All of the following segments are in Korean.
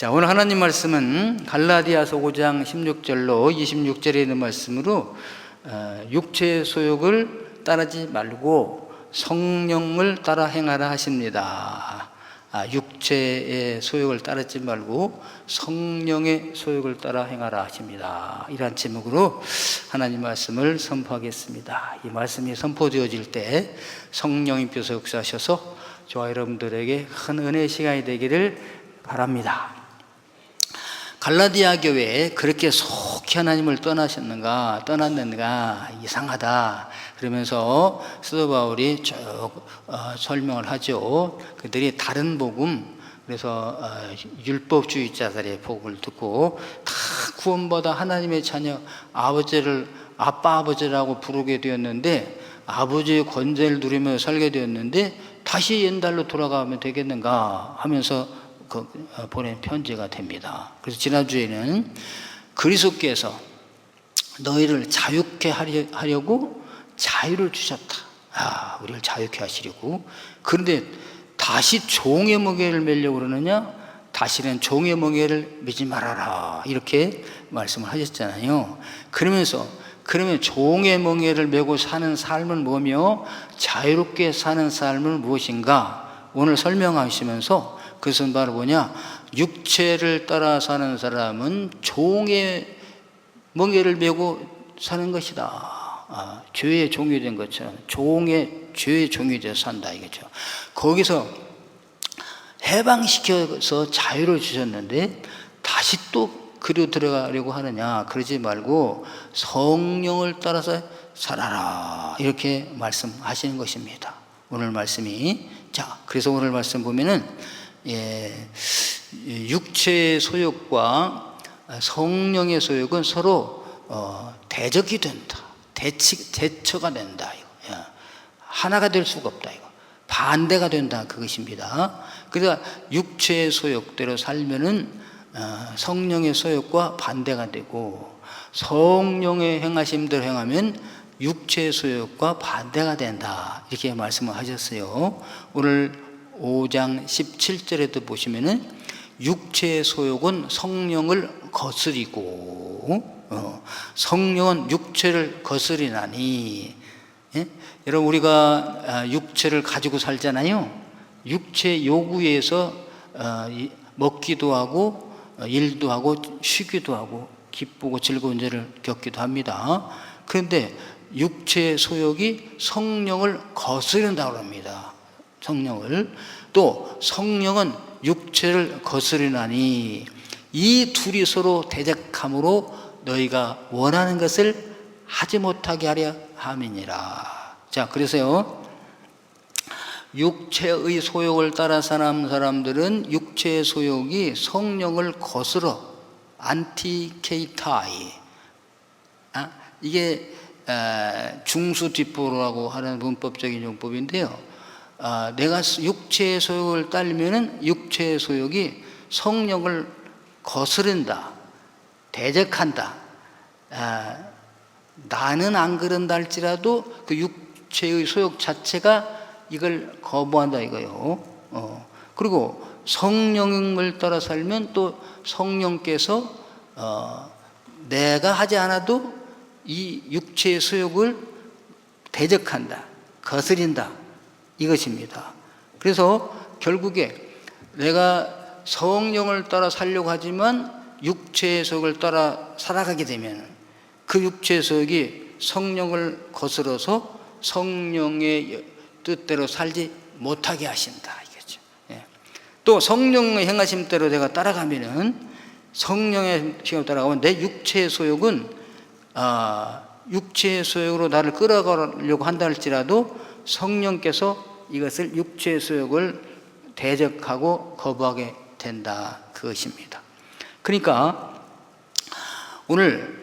자, 오늘 하나님 말씀은 갈라디아서 5장 16절로 26절에 있는 말씀으로 육체의 소욕을 따르지 말고 성령을 따라 행하라 하십니다. 육체의 소욕을 따르지 말고 성령의 소욕을 따라 행하라 하십니다. 이러한 제목으로 하나님 말씀을 선포하겠습니다. 이 말씀이 선포되어질 때 성령님께서 역사하셔서 저와 여러분들에게 큰 은혜의 시간이 되기를 바랍니다. 갈라디아 교회에 그렇게 속히 하나님을 떠났는가 이상하다 그러면서 사도 바울이 쭉 설명을 하죠. 그들이 다른 복음, 그래서 율법주의자들의 복음을 듣고 다 구원받아 하나님의 자녀, 아빠 아버지라고 부르게 되었는데, 아버지의 권세를 누리며 살게 되었는데 다시 옛날로 돌아가면 되겠는가 하면서 보낸 편지가 됩니다. 그래서 지난주에는 그리스도께서 너희를 자유케 하려고 자유를 주셨다. 우리를 자유케 하시려고. 그런데 다시 종의 멍에를 매려고 그러느냐? 다시는 종의 멍에를 매지 말아라, 이렇게 말씀을 하셨잖아요. 그러면 종의 멍에를 메고 사는 삶은 뭐며 자유롭게 사는 삶은 무엇인가 오늘 설명하시면서, 그것은 바로 뭐냐? 육체를 따라 사는 사람은 종의 멍에를 메고 사는 것이다. 죄의 종이 된 것처럼 죄의 종이 되어 산다, 이거죠. 거기서 해방시켜서 자유를 주셨는데 다시 또 그리로 들어가려고 하느냐? 그러지 말고 성령을 따라서 살아라, 이렇게 말씀하시는 것입니다. 오늘 말씀이. 자, 그래서 오늘 말씀 보면은 육체의 소욕과 성령의 소욕은 서로 대적이 된다. 대처가 된다. 하나가 될 수가 없다. 반대가 된다. 그것입니다. 그래서 육체의 소욕대로 살면은 성령의 소욕과 반대가 되고, 성령의 행하심대로 행하면 육체의 소욕과 반대가 된다, 이렇게 말씀을 하셨어요. 오늘 5장 17절에도 보시면은 육체의 소욕은 성령을 거스리고 성령은 육체를 거스리나니. 여러분, 우리가 육체를 가지고 살잖아요. 육체 요구에서 먹기도 하고 일도 하고 쉬기도 하고 기쁘고 즐거운 일을 겪기도 합니다. 그런데 육체의 소욕이 성령을 거스른다고 합니다. 또 성령은 육체를 거스르나니 이 둘이 서로 대적함으로 너희가 원하는 것을 하지 못하게 하려 함이니라. 자, 그래서요, 육체의 소욕을 따라 사는 사람들은 육체의 소욕이 성령을 거스러, 안티케이타이, 이게 중수뒷보라고 하는 문법적인 용법인데요. 내가 육체의 소욕을 따르면은 육체의 소욕이 성령을 거스른다, 대적한다. 나는 안 그런다 할지라도 그 육체의 소욕 자체가 이걸 거부한다, 이거요. 그리고 성령을 따라 살면 또 성령께서 내가 하지 않아도 이 육체의 소욕을 대적한다, 거스린다, 이것입니다. 그래서 결국에 내가 성령을 따라 살려고 하지만 육체의 소욕을 따라 살아가게 되면 그 육체의 소욕이 성령을 거스러서 성령의 뜻대로 살지 못하게 하신다, 이거죠. 또 성령의 행하심대로 내가 따라가면은, 성령의 행하심대로 따라가면 내 육체의 소욕은 육체의 소욕으로 나를 끌어가려고 한다 할지라도 성령께서 이것을 육체의 소욕을 대적하고 거부하게 된다, 그것입니다. 그러니까 오늘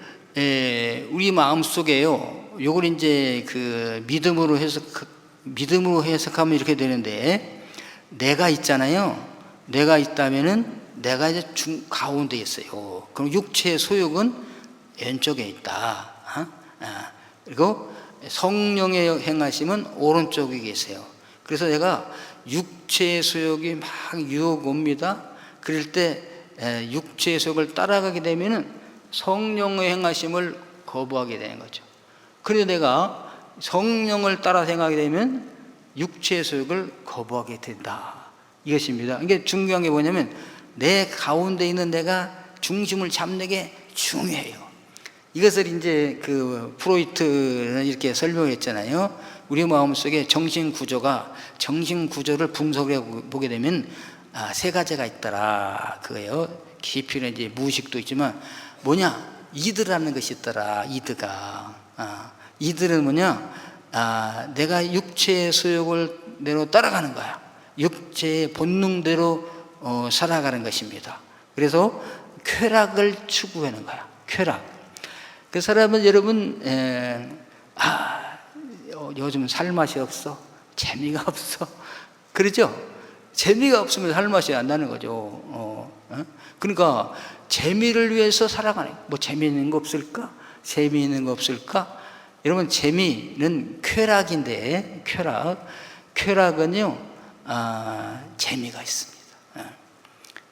우리 마음속에요, 요걸 이제 그 믿음으로 해석하면 이렇게 되는데, 내가 있잖아요. 내가 있다면은 내가 이제 가운데 있어요. 그럼 육체의 소욕은 왼쪽에 있다. 그리고 성령의 행하심은 오른쪽에 계세요. 그래서 내가 육체의 소욕이 막 유혹 옵니다. 그럴 때 육체의 소욕을 따라가게 되면은 성령의 행하심을 거부하게 되는 거죠. 그래서 내가 성령을 따라 생각하게 되면 육체의 소욕을 거부하게 된다, 이것입니다. 이게 중요한 게 뭐냐면 내 가운데 있는 내가 중심을 잡는 게 중요해요. 이것을 이제 그 프로이트는 이렇게 설명했잖아요. 우리 마음속에 정신 구조를 분석해 보게 되면 세 가지가 있더라, 그거예요. 깊이는 이제 무의식도 있지만 뭐냐, 이드라는 것이 있더라. 이드는 뭐냐, 내가 육체의 소욕을 대로 따라가는 거야. 육체의 본능대로 살아가는 것입니다. 그래서 쾌락을 추구하는 거야. 쾌락. 그 사람은 여러분 요즘 살 맛이 없어, 재미가 없어, 그러죠? 재미가 없으면 살 맛이 안 나는 거죠. 그러니까 재미를 위해서 살아가네. 뭐 재미있는 거 없을까? 재미있는 거 없을까? 여러분, 재미는 쾌락인데, 쾌락은요 재미가 있습니다.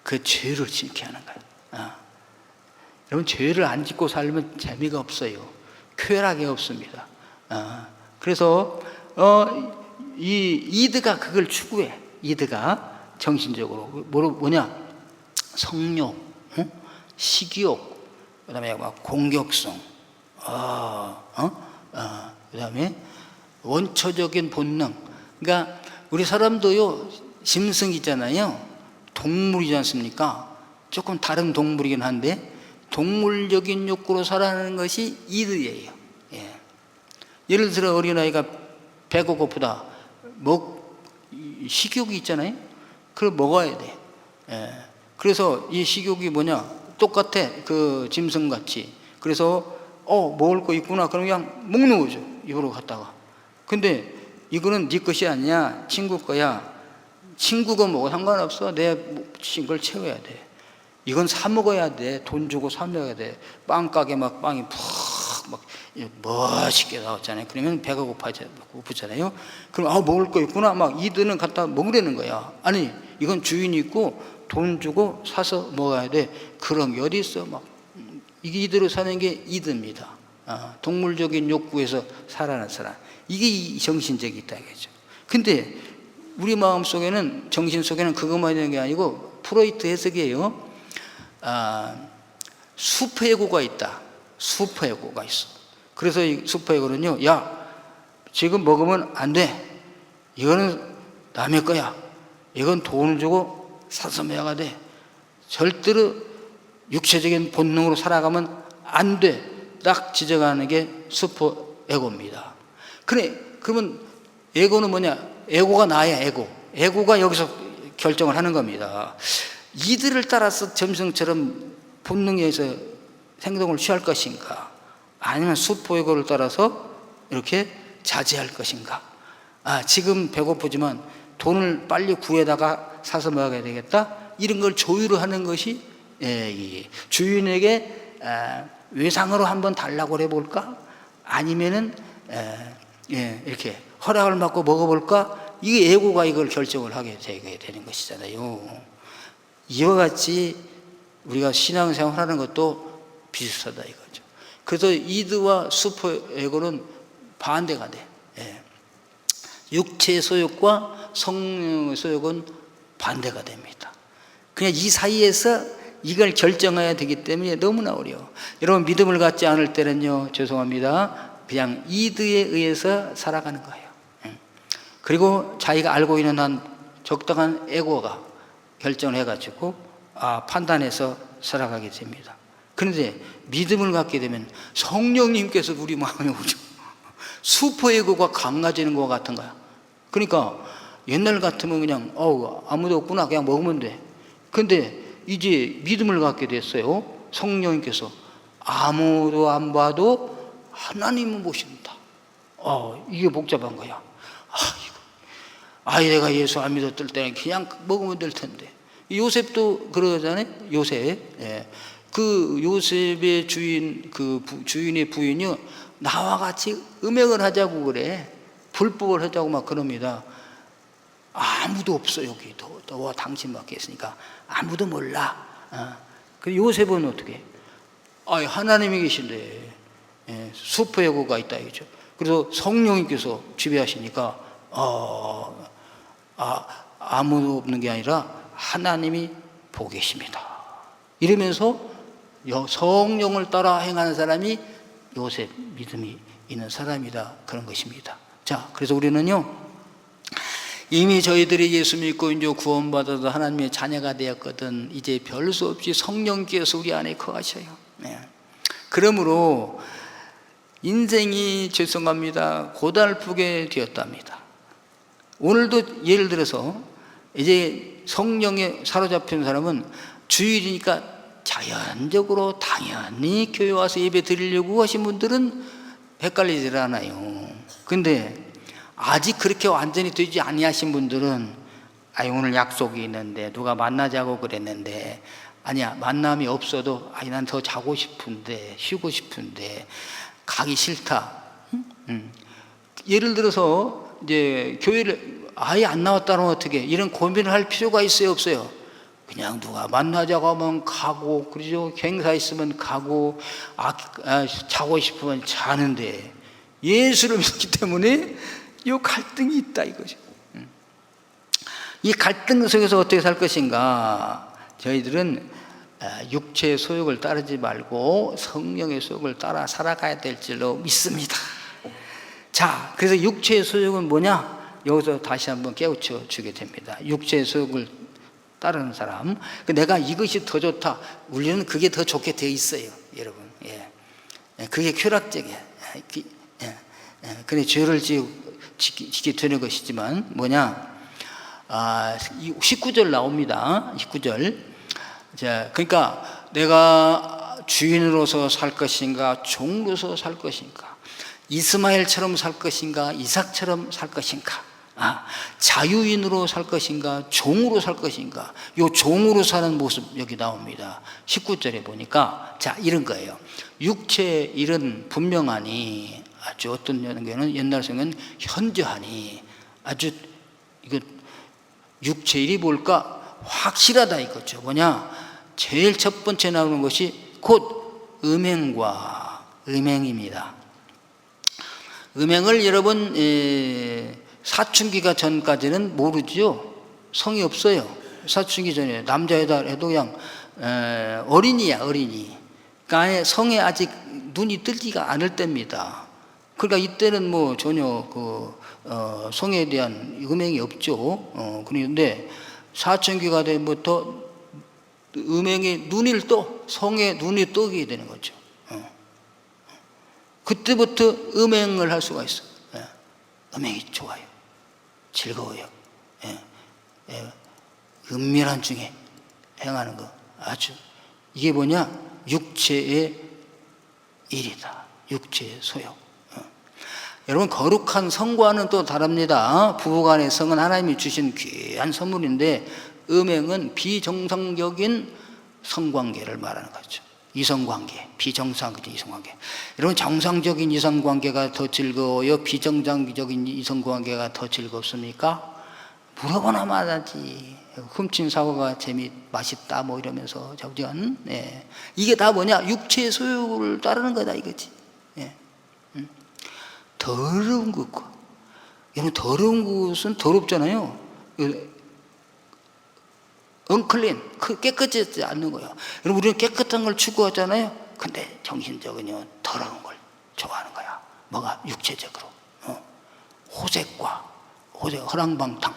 그 죄를 짓게 하는 거예요. 여러분, 죄를 안 짓고 살면 재미가 없어요. 쾌락이 없습니다. 그래서 이 이드가 그걸 추구해. 이드가 정신적으로 뭐냐, 성욕, 식욕, 그다음에 막 공격성, 그다음에 원초적인 본능. 그러니까 우리 사람도요, 짐승이잖아요. 동물이지 않습니까? 조금 다른 동물이긴 한데 동물적인 욕구로 살아가는 것이 이드예요. 예를 들어 어린아이가 배가 고프다, 식욕이 있잖아요. 그걸 먹어야 돼. 그래서 이 식욕이 뭐냐, 똑같아, 그 짐승같이. 그래서 먹을 거 있구나, 그럼 그냥 먹는 거죠, 입으로 갖다가. 근데 이거는 네 것이 아니야, 친구 거야. 친구가 먹어 상관없어, 내 걸 채워야 돼. 이건 사 먹어야 돼. 돈 주고 사 먹어야 돼. 빵가게 막 빵이 막 멋있게 나왔잖아요. 그러면 배가 고프잖아요. 그럼 먹을 거 있구나, 막 이드는 갖다 먹으려는 거야. 아니, 이건 주인이 있고 돈 주고 사서 먹어야 돼. 그런 게 어디 있어? 막 이게 이대로 사는 게 이드입니다. 동물적인 욕구에서 살아가는 사람, 이게 정신적이 있다 이거죠. 근데 우리 마음 속에는, 정신 속에는 그것만 있는 게 아니고 프로이트 해석이에요. 슈퍼에고가 있다. 슈퍼에고가 있어. 그래서 이 슈퍼에고는요, 야, 지금 먹으면 안 돼. 이거는 남의 거야. 이건 돈을 주고 사서 먹어야 돼. 절대로 육체적인 본능으로 살아가면 안 돼. 딱 지적하는 게 슈퍼에고입니다. 그러면 에고는 뭐냐? 에고가 나야, 에고. 에고가 여기서 결정을 하는 겁니다. 이들을 따라서 점성처럼 본능에 의해서 행동을 취할 것인가, 아니면 슈퍼에고를 따라서 이렇게 자제할 것인가. 지금 배고프지만 돈을 빨리 구해다가 사서 먹어야 되겠다, 이런 걸 조율을 하는 것이 주인에게 외상으로 한번 달라고 해볼까, 아니면은 이렇게 허락을 받고 먹어볼까. 이게 에고가 이걸 결정을 하게 되는 것이잖아요. 이와 같이 우리가 신앙생활하는 것도 비슷하다 이거죠. 그래서 이드와 슈퍼에고는 반대가 돼. 육체의 소욕과 성령의 소욕은 반대가 됩니다. 그냥 이 사이에서 이걸 결정해야 되기 때문에 너무나 어려워. 여러분, 믿음을 갖지 않을 때는요, 죄송합니다, 그냥 이드에 의해서 살아가는 거예요. 그리고 자기가 알고 있는 한 적당한 에고가 결정을 해가지고 판단해서 살아가게 됩니다. 그런데 믿음을 갖게 되면 성령님께서 우리 마음에 오죠. 슈퍼에고가 강해지는 것 같은 거야. 그러니까 옛날 같으면 그냥 아무도 없구나, 그냥 먹으면 돼. 근데 이제 믿음을 갖게 됐어요. 성령님께서 아무도 안 봐도 하나님은 보신다. 이게 복잡한 거야. 내가 예수 안 믿었을 때는 그냥 먹으면 될 텐데. 요셉도 그러잖아요. 요셉. 그 요셉의 주인의 부인이 나와 같이 음행을 하자고 그래. 불법을 하자고 막 그럽니다. 아무도 없어, 여기. 너와 당신밖에 있으니까 아무도 몰라. 그 요셉은 어떻게? 하나님이 계신데 슈퍼 에고가 있다 이거죠. 그래서 성령님께서 지배하시니까 아무도 없는 게 아니라 하나님이 보고 계십니다. 이러면서 성령을 따라 행하는 사람이 요셉, 믿음이 있는 사람이다, 그런 것입니다. 자, 그래서 우리는요, 이미 저희들이 예수 믿고 이제 구원받아서 하나님의 자녀가 되었거든. 이제 별 수 없이 성령께서 우리 안에 거하셔요. 그러므로 인생이 죄송합니다, 고달프게 되었답니다. 오늘도 예를 들어서 이제 성령에 사로잡힌 사람은 주일이니까 자연적으로 당연히 교회 와서 예배 드리려고 하신 분들은 헷갈리질 않아요. 근데 아직 그렇게 완전히 되지 아니하신 분들은 오늘 약속이 있는데 누가 만나자고 그랬는데 아니야, 만남이 없어도 난 더 자고 싶은데, 쉬고 싶은데, 가기 싫다. 예를 들어서 이제 교회를 아예 안 나왔다면 어떻게, 이런 고민을 할 필요가 있어요, 없어요? 그냥 누가 만나자고 하면 가고, 그러죠. 행사 있으면 가고, 자고 싶으면 자는데, 예수를 믿기 때문에 이 갈등이 있다 이거죠. 이 갈등 속에서 어떻게 살 것인가? 저희들은 육체의 소욕을 따르지 말고 성령의 소욕을 따라 살아가야 될 줄로 믿습니다. 자, 그래서 육체의 소욕은 뭐냐? 여기서 다시 한번 깨우쳐 주게 됩니다. 육체의 소욕을 따르는 사람, 내가 이것이 더 좋다, 우리는 그게 더 좋게 되어 있어요, 여러분. 그게 쾌락적이야. 그래, 죄를 지게 되는 것이지만 뭐냐? 19절 나옵니다. 19절. 자, 그러니까 내가 주인으로서 살 것인가, 종으로서 살 것인가, 이스마엘처럼 살 것인가, 이삭처럼 살 것인가, 자유인으로 살 것인가, 종으로 살 것인가. 요 종으로 사는 모습 여기 나옵니다. 19절에 보니까 자, 이런 거예요. 육체의 일은 분명하니, 아주 어떤 경우는 옛날 성경은 현저하니, 아주 이거 육체 일이 뭘까 확실하다 이거죠. 뭐냐? 제일 첫 번째 나오는 것이 곧 음행과 음행입니다. 음행을 여러분 사춘기가 전까지는 모르죠. 성이 없어요. 사춘기 전에 남자애다 해도 그냥 어린이야, 어린이. 그러니까 성에 아직 눈이 뜨지가 않을 때입니다. 그러니까 이때는 뭐 전혀 성에 대한 음행이 없죠. 그런데 사춘기가 되면부터 음행의 눈을 떠, 성에 눈이 뜨게 되는 거죠. 그때부터 음행을 할 수가 있어요. 음행이 좋아요. 즐거워요. 은밀한 중에 행하는 거, 아주 이게 뭐냐? 육체의 일이다. 육체의 소욕. 여러분, 거룩한 성과는 또 다릅니다. 부부간의 성은 하나님이 주신 귀한 선물인데, 음행은 비정상적인 성관계를 말하는 거죠. 이성관계, 비정상적인 이성관계. 여러분, 정상적인 이성관계가 더 즐거워요? 비정상적인 이성관계가 더 즐겁습니까? 물어보나 마다지. 훔친 사과가 맛있다 뭐 이러면서 자꾸전. 이게 다 뭐냐? 육체의 소욕을 따르는 거다 이거지. 더러운 것과, 여러분, 더러운 것은 더럽잖아요. 언클린, 깨끗하지 않는 거예요. 여러분, 우리는 깨끗한 걸 추구하잖아요. 근데 정신적으로 더러운 걸 좋아하는 거야. 뭐가? 육체적으로. 호색과 허랑방탕.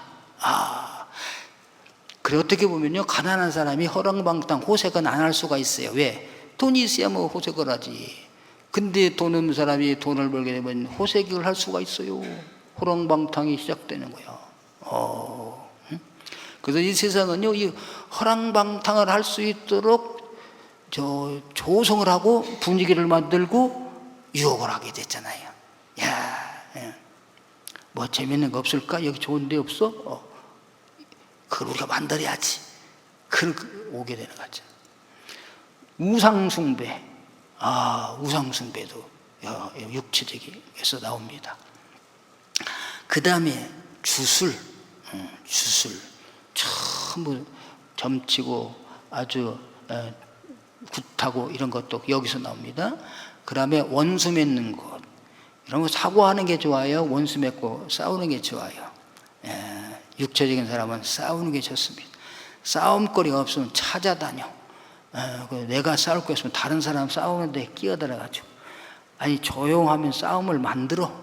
그래, 어떻게 보면요, 가난한 사람이 허랑방탕, 호색은 안 할 수가 있어요. 왜? 돈이 있어야 뭐 호색을 하지. 근데 돈 없는 사람이 돈을 벌게 되면 호색을 할 수가 있어요. 허랑방탕이 시작되는 거야. 그래서 이 세상은요, 이 허랑방탕을 할 수 있도록 조성을 하고 분위기를 만들고 유혹을 하게 됐잖아요. 뭐 재밌는 거 없을까? 여기 좋은 데 없어? 그걸 우리가 만들어야지. 그렇게 오게 되는 거죠. 우상숭배. 우상숭배도 육체적에서 나옵니다. 그 다음에 주술. 전부 점치고 아주 굿하고 이런 것도 여기서 나옵니다. 그 다음에 원수 맺는 것, 이런 거 사고하는 게 좋아요? 원수 맺고 싸우는 게 좋아요? 육체적인 사람은 싸우는 게 좋습니다. 싸움거리가 없으면 찾아다녀. 내가 싸울 거 있으면 다른 사람 싸우는데 끼어들어가지고, 아니 조용하면 싸움을 만들어.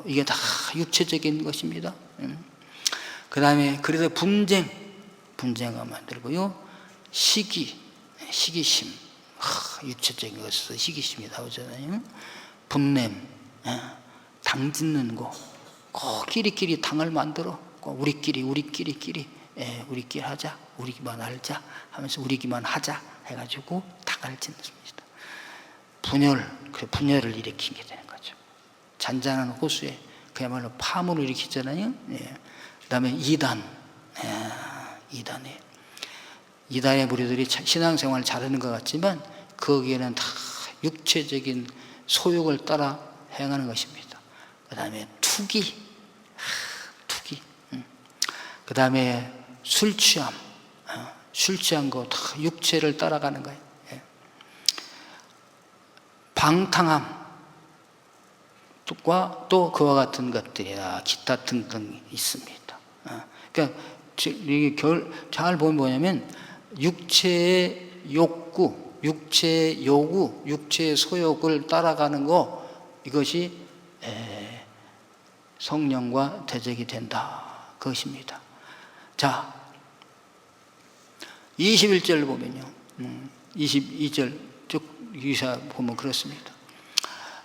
이게 다 육체적인 것입니다. 그 다음에 그래서 분쟁을 만들고요. 시기심, 육체적인 것에서 시기심이 나오잖아요. 분냄, 당 짓는 거, 끼리끼리 당을 만들어. 우리끼리 하자, 우리기만 알자 하면서 우리기만 하자 해가지고 당을 짓습니다. 분열을 일으키게 되는 거죠. 잔잔한 호수에 그야말로 파문을 일으키잖아요. 그 다음에 이단의 무리들이 신앙생활을 잘하는 것 같지만 거기에는 다 육체적인 소욕을 따라 행하는 것입니다. 그 다음에 투기, 그 다음에 술 취한 거 다 육체를 따라가는 거예요. 방탕함과 또 그와 같은 것들이나 기타 등등 있습니다. 그러니까 이게 잘 보면 뭐냐면 육체의 욕구, 육체의 요구, 육체의 소욕을 따라가는 거, 이것이 성령과 대적이 된다, 그것입니다. 자, 21절 보면요, 22절 쭉 기사 보면 그렇습니다.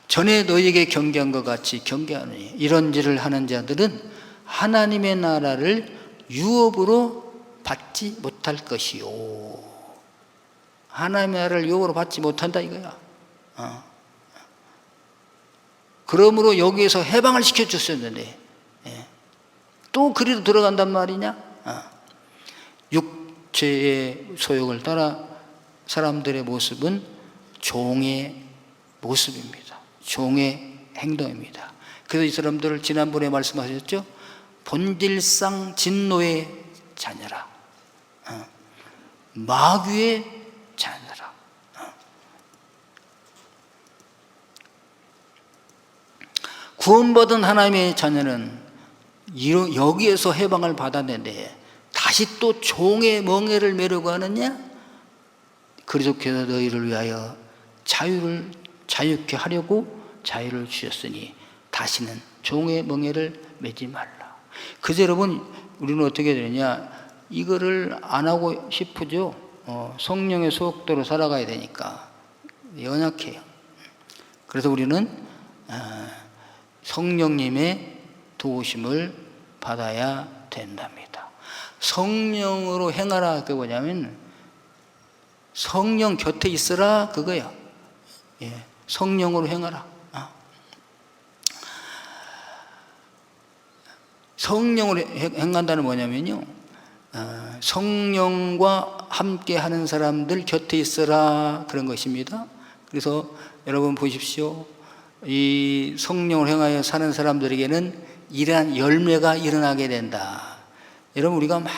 전에 너희에게 경계한 것 같이 경계하느니 이런 일을 하는 자들은 하나님의 나라를 유업으로 받지 못할 것이요. 하나님의 나라를 유업으로 받지 못한다 이거야. 그러므로 여기에서 해방을 시켜줬었는데 또 그리로 들어간단 말이냐? 육체의 소욕을 따라 사람들의 모습은 종의 모습입니다. 종의 행동입니다. 그래서 이 사람들을 지난번에 말씀하셨죠? 본질상 진노의 자녀라, 마귀의 자녀라. 구원받은 하나님의 자녀는 여기에서 해방을 받았는데 다시 또 종의 멍에를 매려고 하느냐? 그리스도께서 너희를 위하여 자유케 하려고 자유를 주셨으니 다시는 종의 멍에를 매지 말라. 그래서 여러분, 우리는 어떻게 되느냐? 이거를 안 하고 싶으죠. 성령의 소욕대로 살아가야 되니까 연약해요. 그래서 우리는 성령님의 도우심을 받아야 된답니다. 성령으로 행하라, 그게 뭐냐면 성령 곁에 있으라, 그거야. 성령으로 행하라. 성령으로 행한다는 뭐냐면요, 성령과 함께 하는 사람들 곁에 있으라, 그런 것입니다. 그래서 여러분 보십시오. 이 성령을 행하여 사는 사람들에게는 이러한 열매가 일어나게 된다. 여러분, 우리가 막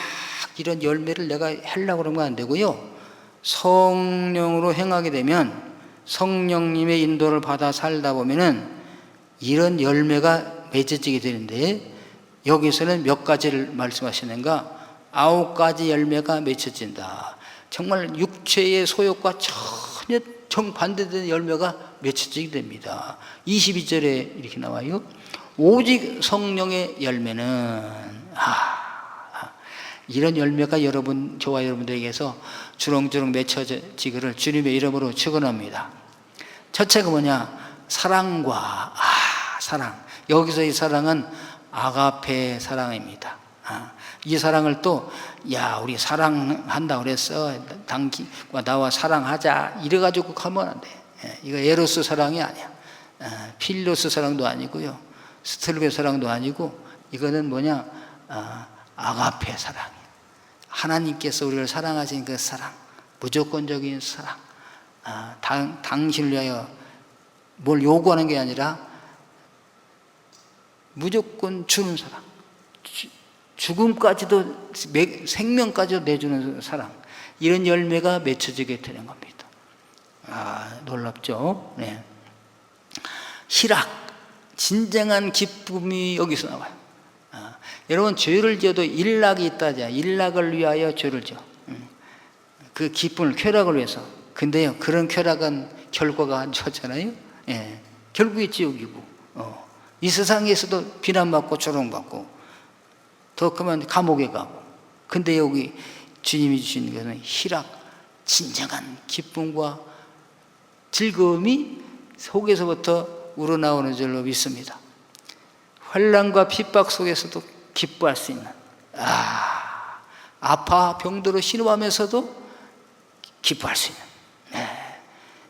이런 열매를 내가 하려고 그러면 안 되고요. 성령으로 행하게 되면, 성령님의 인도를 받아 살다 보면은 이런 열매가 맺어지게 되는데, 여기서는 몇 가지를 말씀하시는가? 9가지 열매가 맺혀진다. 정말 육체의 소욕과 전혀 정반대되는 열매가 맺혀지게 됩니다. 22절에 이렇게 나와요. 오직 성령의 열매는, 이런 열매가 저와 여러분들에게서 주렁주렁 맺혀지기를 주님의 이름으로 축원합니다. 첫째가 뭐냐? 사랑과 사랑. 여기서 이 사랑은 아가페 사랑입니다. 이 사랑을 또 우리 사랑한다 그랬어, 당신과 나와 사랑하자 이래가지고 가면 안 돼. 이거 에로스 사랑이 아니야. 필로스 사랑도 아니고요, 스텔베 사랑도 아니고, 이거는 뭐냐? 아가페 사랑이야. 하나님께서 우리를 사랑하신 그 사랑, 무조건적인 사랑, 당신을 위하여 뭘 요구하는 게 아니라 무조건 주는 사랑, 죽음까지도, 생명까지도 내주는 사랑. 이런 열매가 맺혀지게 되는 겁니다. 놀랍죠? 네. 희락, 진정한 기쁨이 여기서 나와요. 여러분, 죄를 지어도 일락이 있다죠. 일락을 위하여 죄를 지어. 그 기쁨을, 쾌락을 위해서. 근데요, 그런 쾌락은 결과가 안 좋았잖아요. 예. 결국에 지옥이고, 이 세상에서도 비난받고 조롱받고, 더 크면 감옥에 가고. 근데 여기 주님이 주시는 것은 희락, 진정한 기쁨과 즐거움이 속에서부터 우러나오는 줄로 믿습니다. 환난과 핍박 속에서도 기뻐할 수 있는, 아파 병들어 신음하면서도 기뻐할 수 있는,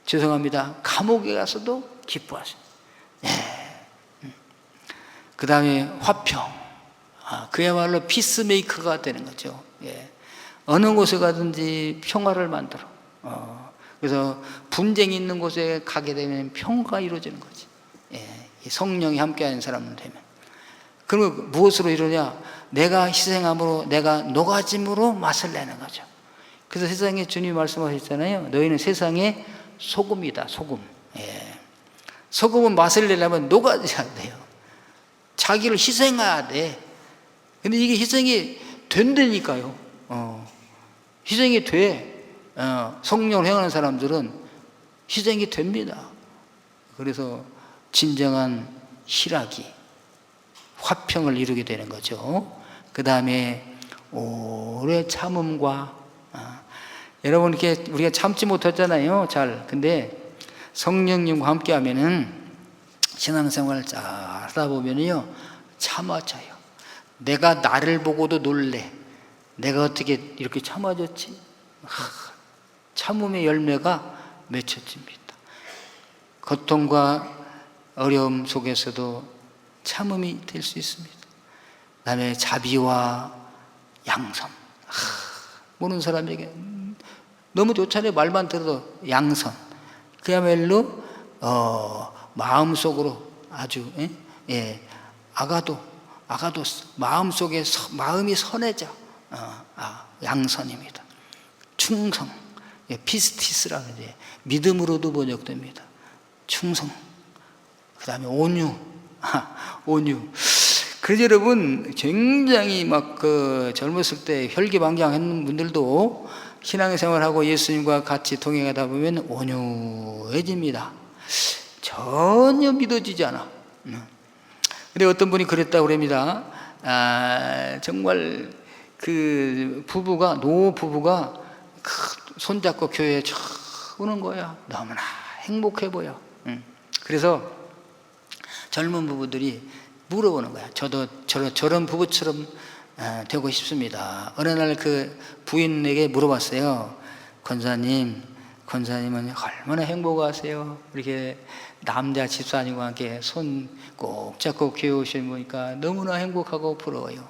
죄송합니다, 감옥에 가서도 기뻐할 수 있는, 그 다음에 화평, 그야말로 피스메이커가 되는 거죠. 어느 곳에 가든지 평화를 만들어. 그래서 분쟁이 있는 곳에 가게 되면 평화가 이루어지는 거지. 성령이 함께하는 사람은 되면. 그러면 무엇으로 이루냐? 내가 희생함으로, 내가 녹아짐으로 맛을 내는 거죠. 그래서 세상에 주님이 말씀하셨잖아요. 너희는 세상의 소금이다, 소금. 소금은 맛을 내려면 녹아져야 돼요. 자기를 희생해야 돼. 근데 이게 희생이 된다니까요. 희생이 돼. 성령을 행하는 사람들은 희생이 됩니다. 그래서 진정한 희락이, 화평을 이루게 되는 거죠. 그 다음에 오래 참음과, 여러분, 이렇게 우리가 참지 못하잖아요, 잘. 근데 성령님과 함께 하면은 신앙생활을 잘 하다 보면요, 참아져요. 내가 나를 보고도 놀래. 내가 어떻게 이렇게 참아졌지? 참음의 열매가 맺혀집니다. 고통과 어려움 속에서도 참음이 될 수 있습니다. 그 다음에 자비와 양선. 모르는 사람에게 너무 좋잖아요. 말만 들어도 양선. 그야말로 마음속으로 아주 아가도스, 마음속에 마음이 선해져. 양선입니다. 충성, 피스티스라고 이제 믿음으로도 번역됩니다. 충성. 그 다음에 온유, 온유. 그래서 여러분, 굉장히 막 젊었을 때 혈기방장했는 분들도 신앙생활하고 예수님과 같이 동행하다 보면 온유해집니다. 전혀 믿어지지 않아. 근데 어떤 분이 그랬다고 그럽니다. 정말 그 부부가, 노 부부가 손잡고 교회에 쫙 오는 거야. 너무나 행복해 보여. 그래서 젊은 부부들이 물어보는 거야. 저도 저런 부부처럼 되고 싶습니다. 어느 날 그 부인에게 물어봤어요. 권사님은 얼마나 행복하세요? 이렇게 남자 집사님과 함께 손 꼭 잡고 교회 오시는 보니까 너무나 행복하고 부러워요.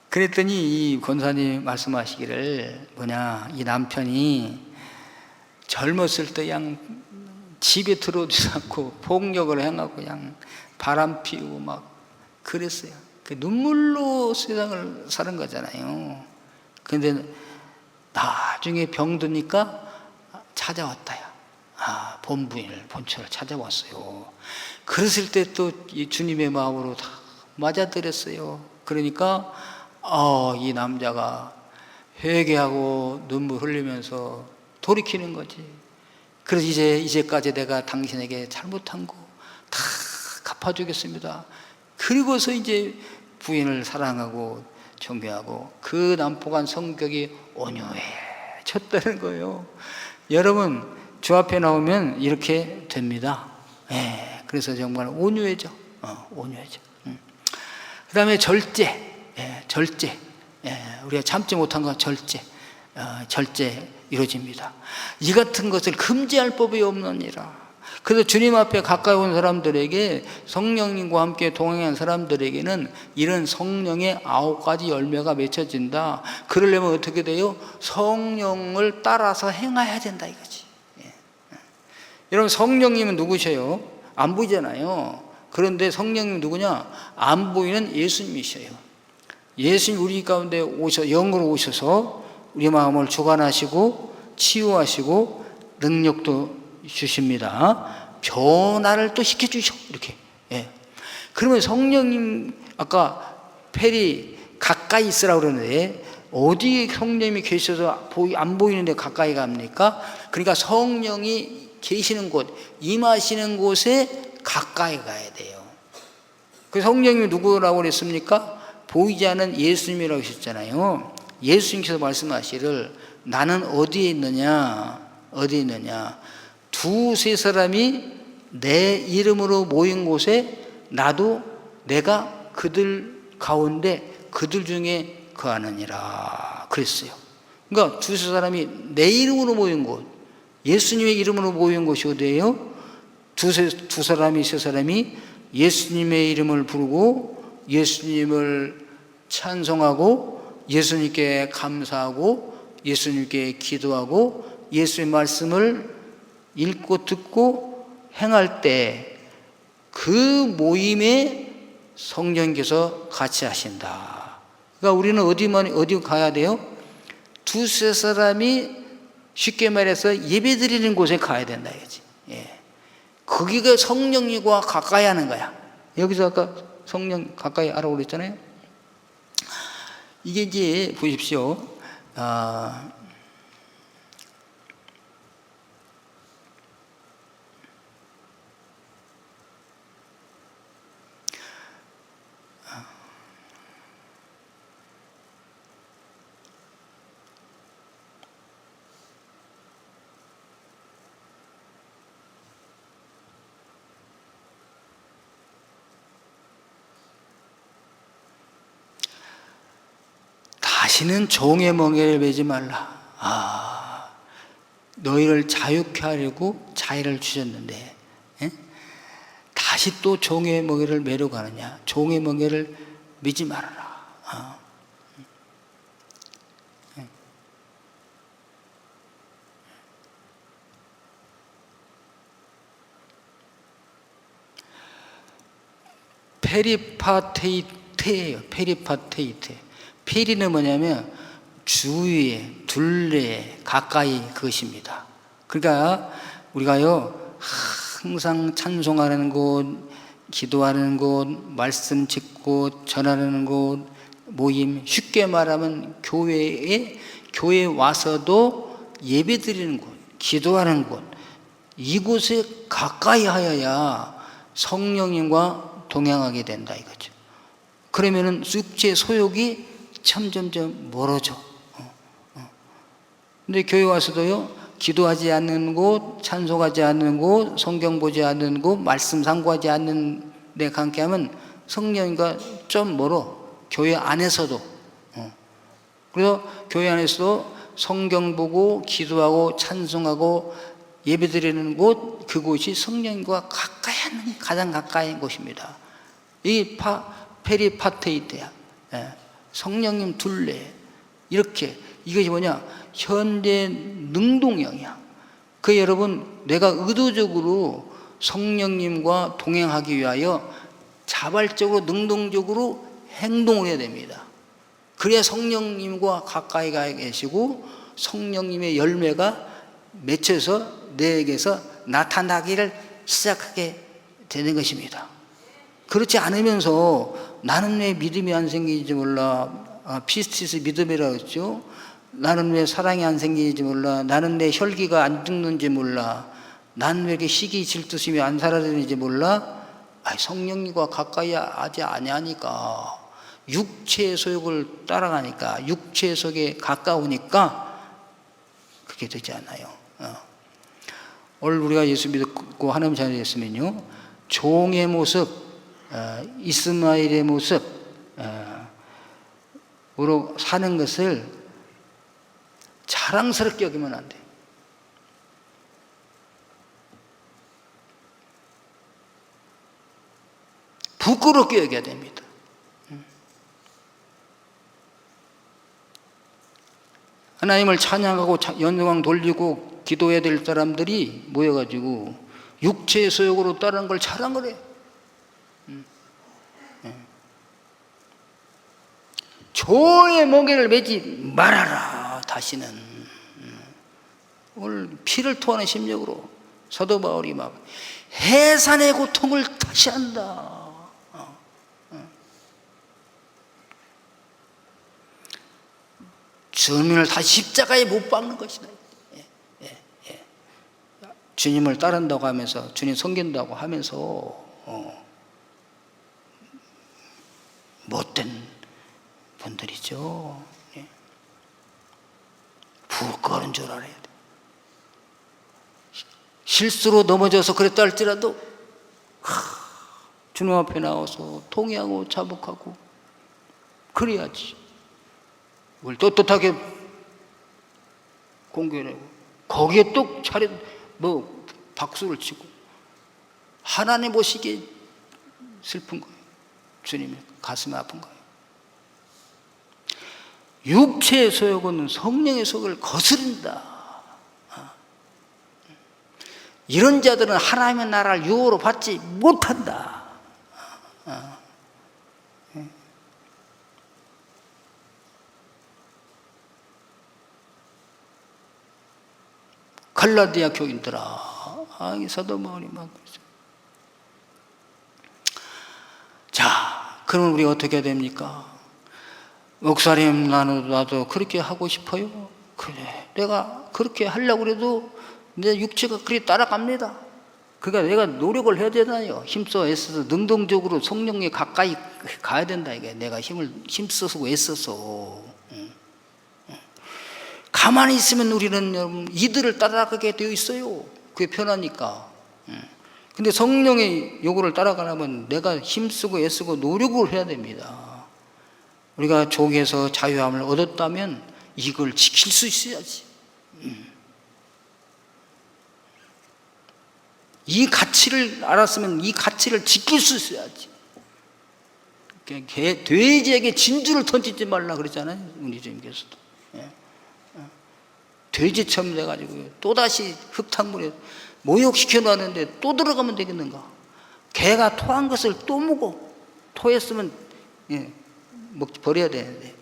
그랬더니 이 권사님 말씀하시기를 이 남편이 젊었을 때 그냥 집에 들어오지 않고 폭력을 행하고 그냥 바람 피우고 막 그랬어요. 그 눈물로 세상을 사는 거잖아요. 근데 나중에 병드니까 찾아왔다야. 본처를 찾아왔어요. 그랬을 때 또 이 주님의 마음으로 다 맞아들였어요. 그러니까 이 남자가 회개하고 눈물 흘리면서 돌이키는 거지. 그래서 이제까지 내가 당신에게 잘못한 거 다 갚아주겠습니다. 그리고서 이제 부인을 사랑하고 존경하고 그 남포간 성격이 온유해졌다는 거예요. 여러분, 주 앞에 나오면 이렇게 됩니다. 그래서 정말 온유해져. 온유해져. 그 다음에 절제. 절제. 우리가 참지 못한 건 절제. 절제 이루어집니다. 이 같은 것을 금지할 법이 없느니라. 그래서 주님 앞에 가까이 온 사람들에게, 성령님과 함께 동행한 사람들에게는 이런 성령의 9가지 열매가 맺혀진다. 그러려면 어떻게 돼요? 성령을 따라서 행해야 된다 이거지. 여러분, 성령님은 누구셔요? 안 보이잖아요. 그런데 성령님 누구냐? 안 보이는 예수님이셔요. 예수님 우리 가운데 영으로 오셔서 우리 마음을 주관하시고 치유하시고 능력도 주십니다. 변화를 또 시켜주셔. 이렇게. 예. 그러면 성령님, 아까 페리 가까이 있으라고 그러는데 어디 성령님이 계셔서 안 보이는데 가까이 갑니까? 그러니까 성령이 계시는 곳, 임하시는 곳에 가까이 가야 돼요. 그 성령님이 누구라고 그랬습니까? 보이지 않는 예수님이라고 하셨잖아요. 예수님께서 말씀하시를 나는 어디에 있느냐? 어디에 있느냐? 두세 사람이 내 이름으로 모인 곳에 나도 내가 그들 가운데 그들 중에 거하느니라 그랬어요. 그러니까 두세 사람이 내 이름으로 모인 곳, 예수님의 이름으로 모인 곳이 어디예요? 두 사람이 세 사람이 예수님의 이름을 부르고 예수님을 찬송하고 예수님께 감사하고 예수님께 기도하고 예수의 말씀을 읽고 듣고 행할 때 그 모임에 성령께서 같이 하신다. 그러니까 우리는 어디 가야 돼요? 두세 사람이 쉽게 말해서 예배 드리는 곳에 가야 된다 이거지. 예. 거기가 성령님과 가까이 하는 거야. 여기서 아까 성령 가까이 하라고 그랬잖아요. 이게 이제 보십시오. 다시는 종의 멍에를 매지 말라. 너희를 자유케 하려고 자유를 주셨는데 다시 또 종의 멍에를 매려 가느냐? 종의 멍에를 매지 말아라. 페리파테이테예요. 페리파테이테. 페리는 뭐냐면 주위에, 둘레에, 가까이 그것입니다. 그러니까 우리가요 항상 찬송하는 곳, 기도하는 곳, 말씀 짓고 전하는 곳, 모임, 쉽게 말하면 교회에 와서도 예배 드리는 곳, 기도하는 곳, 이곳에 가까이 하여야 성령님과 동행하게 된다 이거죠. 그러면은 육체 소욕이 점점점 멀어져. 근데 교회 와서도요, 기도하지 않는 곳, 찬송하지 않는 곳, 성경 보지 않는 곳, 말씀 상고하지 않는 데 함께 하면 성령님과 좀 멀어. 교회 안에서도. 그래서 교회 안에서도 성경 보고, 기도하고, 찬송하고, 예배 드리는 곳, 그곳이 성령님과 가까이 하는, 가장 가까이 곳입니다. 이 페리파테이테야. 성령님 둘레. 이렇게. 이것이 뭐냐? 현대 능동형이야. 그 여러분, 내가 의도적으로 성령님과 동행하기 위하여 자발적으로, 능동적으로 행동을 해야 됩니다. 그래야 성령님과 가까이 가 계시고 성령님의 열매가 맺혀서 내게서 나타나기를 시작하게 되는 것입니다. 그렇지 않으면서 나는 왜 믿음이 안 생기는지 몰라. 피스티스 믿음이라고 했죠. 나는 왜 사랑이 안 생기는지 몰라. 나는 왜 혈기가 안 죽는지 몰라. 나는 왜 이렇게 시기 질투심이 안 사라지는지 몰라. 성령님과 가까이 하지 아니하니까, 육체의 소욕을 따라가니까, 육체 속에 가까우니까 그렇게 되지 않아요. 오늘 우리가 예수 믿고 하나님 자녀 됐으면요, 종의 모습, 이스마엘의 모습으로 사는 것을 자랑스럽게 여기면 안 돼. 부끄럽게 여겨야 됩니다. 하나님을 찬양하고 영광 돌리고 기도해야 될 사람들이 모여가지고 육체의 소욕으로 따르는 걸 자랑을 해. 조의 멍에를 매지 말아라. 다시는 오늘 피를 토하는 심령으로 사도 바울이 막 해산의 고통을 다시 한다. 주님을 다시 십자가에 못 박는 것이다. 주님을 따른다고 하면서, 주님 섬긴다고 하면서 못된 분들이죠. 부끄러운 줄 알아야 돼. 실수로 넘어져서 그랬다 할지라도 주님 앞에 나와서 통회하고 자복하고 그래야지. 그걸 떳떳하게 공개하고 거기에 또 차례 박수를 치고 하나님 보시기에 슬픈 거예요. 주님의 가슴이 아픈 거예요. 육체의 소욕은 성령의 소욕을 거스른다. 이런 자들은 하나님의 나라를 유혹으로 받지 못한다. 갈라디아 교인들아, 이 사도 바울이 막 그러죠. 자, 그러면 우리 어떻게 됩니까? 목사님, 나도 그렇게 하고 싶어요. 그래, 내가 그렇게 하려고 해도 내 육체가 그렇게 따라갑니다. 그러니까 내가 노력을 해야 되나요? 힘써 애써서 능동적으로 성령에 가까이 가야 된다. 이게 내가 힘써서 애써서. 가만히 있으면 우리는 여러분 이들을 따라가게 되어 있어요. 그게 편하니까. 근데 성령의 요구를 따라가려면 내가 힘쓰고 애쓰고 노력을 해야 됩니다. 우리가 족에서 자유함을 얻었다면 이걸 지킬 수 있어야지. 이 가치를 알았으면 이 가치를 지킬 수 있어야지. 돼지에게 진주를 던지지 말라 그랬잖아요, 우리 주님께서도. 돼지처럼 돼가지고 또다시 흙탕물에 모욕시켜 놨는데 또 들어가면 되겠는가? 개가 토한 것을 또 먹어. 토했으면 버려야 되는데.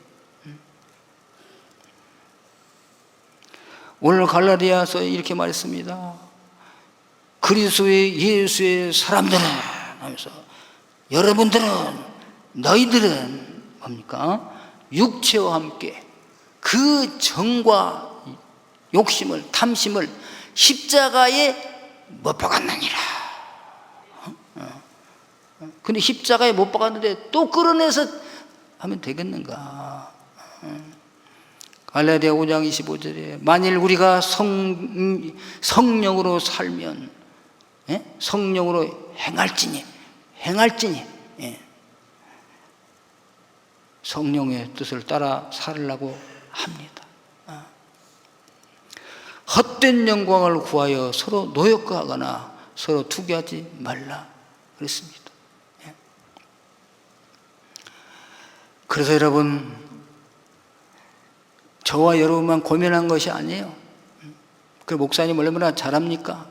오늘 갈라디아서에 이렇게 말했습니다. 그리스도의 예수의 사람들은 하면서 너희들은 뭡니까? 육체와 함께 그 정과 욕심을, 탐심을 십자가에 못 박았느니라. 근데 십자가에 못 박았는데 또 끌어내서 하면 되겠는가? 갈라디아 5장 25절에 만일 우리가 성령으로 살면, 성령으로 행할지니 성령의 뜻을 따라 살으려고 합니다. 헛된 영광을 구하여 서로 노역하거나 서로 투기하지 말라 그랬습니다. 그래서 여러분, 저와 여러분만 고민한 것이 아니에요. 그 목사님 얼마나 잘합니까?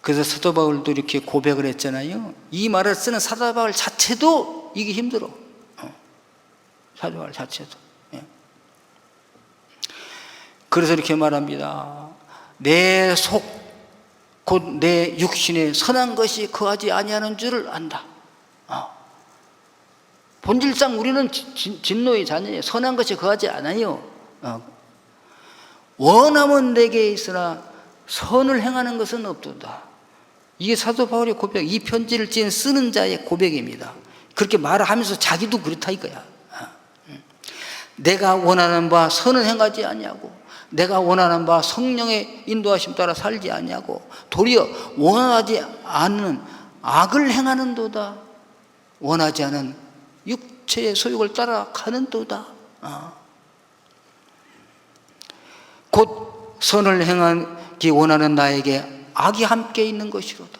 그래서 사도 바울도 이렇게 고백을 했잖아요. 이 말을 쓰는 사도 바울 자체도 이게 힘들어. 사도 바울 자체도. 그래서 이렇게 말합니다. 내 속, 곧 내 육신에 선한 것이 거하지 아니하는 줄을 안다. 본질상 우리는 진노의 자녀예요. 선한 것이 거하지 않아요. 원함은 내게 있으나 선을 행하는 것은 없도다. 이게 사도 바울의 고백, 이 편지를 쓰는 자의 고백입니다. 그렇게 말하면서 자기도 그렇다 이거야. 내가 원하는 바 선은 행하지 아니하고 내가 원하는 바 성령의 인도하심 따라 살지 아니하고 도리어 원하지 않는 악을 행하는도다. 원하지 않은 육체의 소욕을 따라가는도다. 곧 선을 행하기 원하는 나에게 악이 함께 있는 것이로다.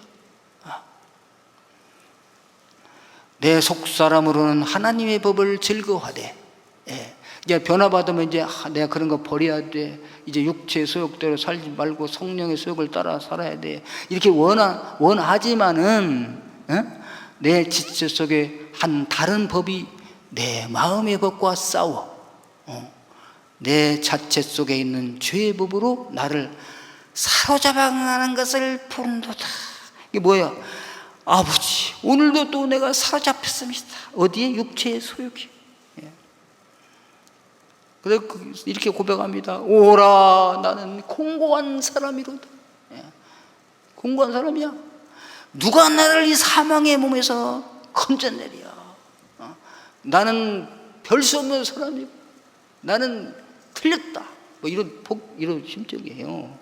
내 속사람으로는 하나님의 법을 즐거워하되, 이제 변화받으면 이제 내가 그런 거 버려야 돼. 이제 육체의 소욕대로 살지 말고 성령의 소욕을 따라 살아야 돼. 이렇게 원하지만은 내 지체 속에 한 다른 법이 내 마음의 법과 싸워. 내 자체 속에 있는 죄의 법으로 나를 사로잡아가는 것을 보는도다. 이게 뭐야? 아버지, 오늘도 또 내가 사로잡혔습니다. 어디에? 육체의 소욕이. 그래서 이렇게 고백합니다. 오라, 나는 공고한 사람이로다. 공고한 사람이야. 누가 나를 이 사망의 몸에서 건져내랴. 나는 별 수 없는 사람이고 나는 틀렸다. 뭐 이런 심적이에요.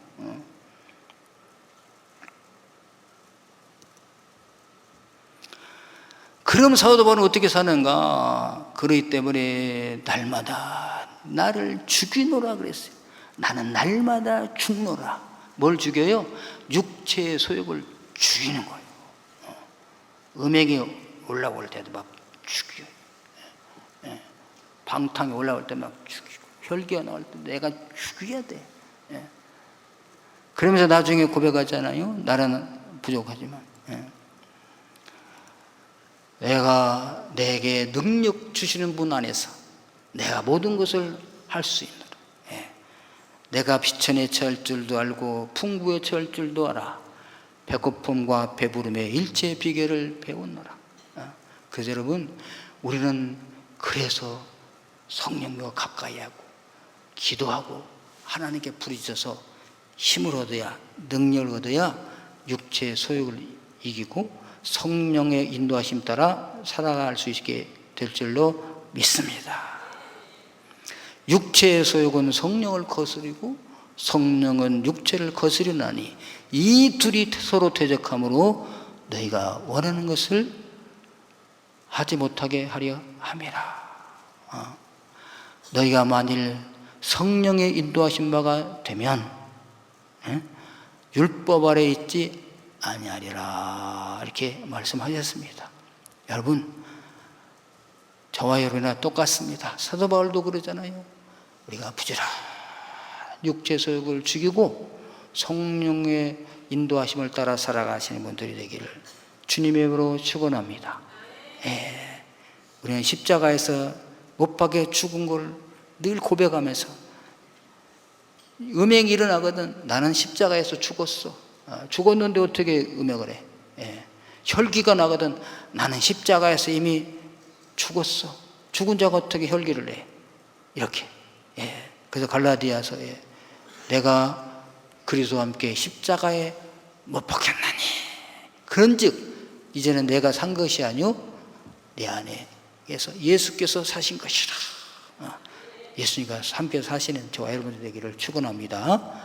그럼 사도 바울은 어떻게 사는가? 그러기 때문에 날마다 나를 죽이노라 그랬어요. 나는 날마다 죽노라. 뭘 죽여요? 육체의 소욕을 죽이는 거예요. 음액이 올라올 때도 막 죽여요. 방탕이 올라올 때 막 죽이고, 혈기가 나올 때 내가 죽여야 돼. 그러면서 나중에 고백하잖아요. 나는 부족하지만 내가 내게 능력 주시는 분 안에서 내가 모든 것을 할 수 있노라. 내가 비천에 처할 줄도 알고 풍부에 처할 줄도 알아. 배고픔과 배부름의 일체 비결을 배웠노라. 그래서 여러분, 우리는 그래서 성령과 가까이 하고 기도하고 하나님께 부르짖어서 힘을 얻어야, 능력을 얻어야 육체의 소욕을 이기고 성령의 인도하심 따라 살아갈 수 있게 될 줄로 믿습니다. 육체의 소욕은 성령을 거스리고 성령은 육체를 거스리나니 이 둘이 서로 대적함으로 너희가 원하는 것을 하지 못하게 하려 함이라. 너희가 만일 성령의 인도하신 바가 되면 율법 아래 있지 아니하리라. 이렇게 말씀하셨습니다. 여러분, 저와 여러분이나 똑같습니다. 사도 바울도 그러잖아요. 우리가 부지런히 육체 소욕을 죽이고 성령의 인도하심을 따라 살아가시는 분들이 되기를 주님의 이름으로 축원합니다. 우리는 십자가에서 못 박혀 죽은 걸 늘 고백하면서 음행이 일어나거든. 나는 십자가에서 죽었어. 죽었는데 어떻게 음행을 해? 혈기가 나거든. 나는 십자가에서 이미 죽었어. 죽은 자가 어떻게 혈기를 내? 이렇게. 그래서 갈라디아서에 내가 그리스도와 함께 십자가에 못 박혔나니 그런즉 이제는 내가 산 것이 아니요 내 안에서 예수께서 사신 것이라. 예수님과 함께 사시는 저와 여러분들 되기를 축원합니다.